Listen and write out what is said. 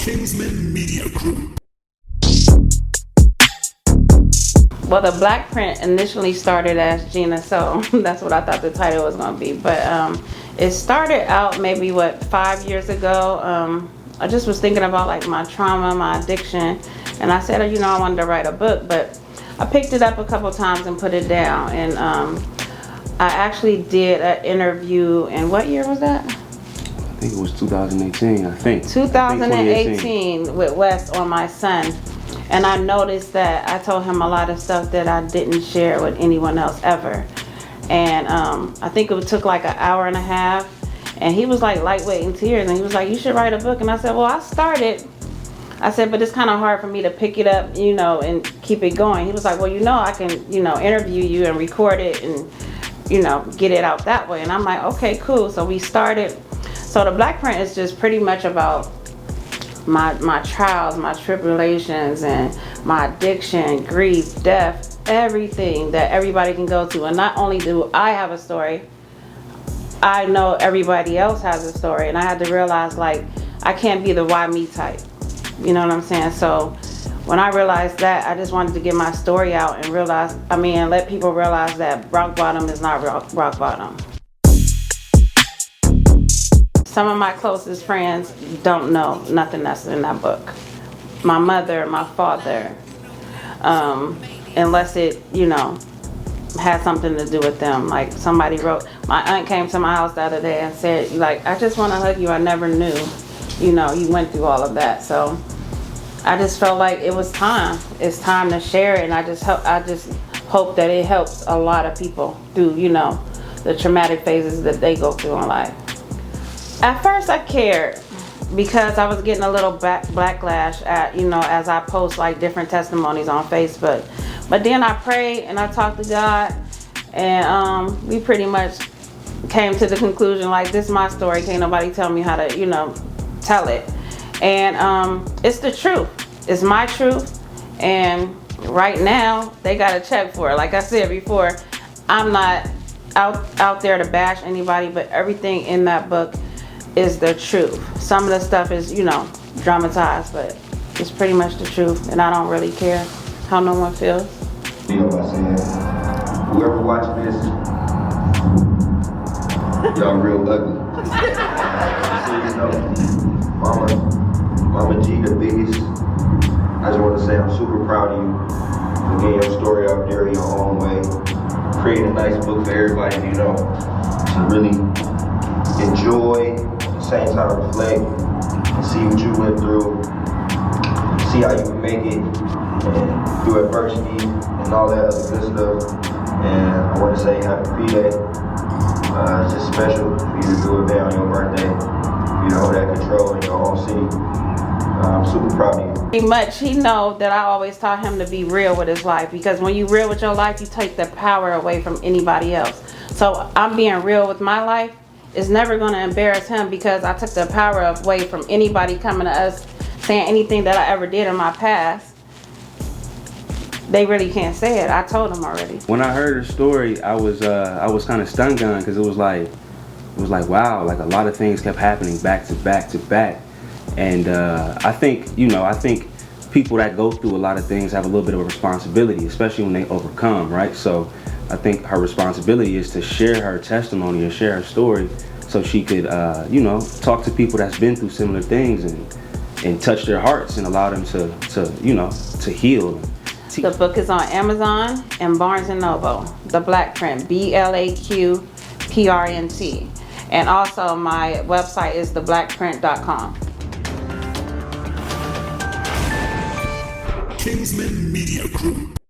Kingsmen Media Group. Well, the Blaq print initially started as Gina, so that's what I thought the title was going to be. But it started out maybe, 5 years ago. I just was thinking about like my trauma, my addiction, and I said, I wanted to write a book, but I picked it up a couple times and put it down. And I actually did an interview, and what year was that? I think it was 2018, I think. 2018 with Wes on my son. And I noticed that I told him a lot of stuff that I didn't share with anyone else ever. And I think it took like an hour and a half. And he was like lightweight in tears. And he was like, you should write a book. And I said, well, I started. I said, but it's kind of hard for me to pick it up, and keep it going. He was like, well, I can, interview you and record it and, get it out that way. And I'm like, okay, cool. So we started. So the Blaq print is just pretty much about my trials, my tribulations, and my addiction, grief, death, everything that everybody can go through. And not only do I have a story, I know everybody else has a story. And I had to realize, like, I can't be the why me type. You know what I'm saying? So when I realized that, I just wanted to get my story out and let people realize that rock bottom is not rock bottom. Some of my closest friends don't know nothing that's in that book. My mother, my father, unless it, had something to do with them. Like somebody wrote, my aunt came to my house the other day and said, like, I just want to hug you. I never knew, you went through all of that. So I just felt like it was time. It's time to share it. And I just hope that it helps a lot of people through, the traumatic phases that they go through in life. At first I cared because I was getting a little backlash at, as I post like different testimonies on Facebook. But then I prayed and I talked to God, and we pretty much came to the conclusion, like, this is my story. Can't nobody tell me how to, tell it. And it's the truth. It's my truth. And right now they got a check for it. Like I said before, I'm not out there to bash anybody, but everything in that book is the truth. Some of the stuff is, dramatized, but it's pretty much the truth, and I don't really care how no one feels. Whoever watching this, y'all real ugly. Mama G, the biggest. I just want to say I'm super proud of you for getting your story out there in your own way, creating a nice book for everybody, to really enjoy, at the same time reflect, and see what you went through, see how you can make it, and through adversity and all that other good stuff. And I want to say happy B-Day. It's just special for you to do it there on your birthday. You hold that control in your own city. I'm super proud of you. Pretty much, he know that I always taught him to be real with his life, because when you real with your life, you take the power away from anybody else. So I'm being real with my life. It's never going to embarrass him, because I took the power away from anybody coming to us saying anything that I ever did in my past. They really can't say it. I told them already. When I heard her story, I was kind of stun gun, because it was like wow, like a lot of things kept happening back to back to back. And I think people that go through a lot of things have a little bit of a responsibility, especially when they overcome, right? So I think her responsibility is to share her testimony and share her story, so she could, talk to people that's been through similar things and touch their hearts and allow them to heal. The book is on Amazon and Barnes & Noble. The Blaq print, BLAQ PRNT. And also my website is theblaqprint.com. Kingsmen Media Group.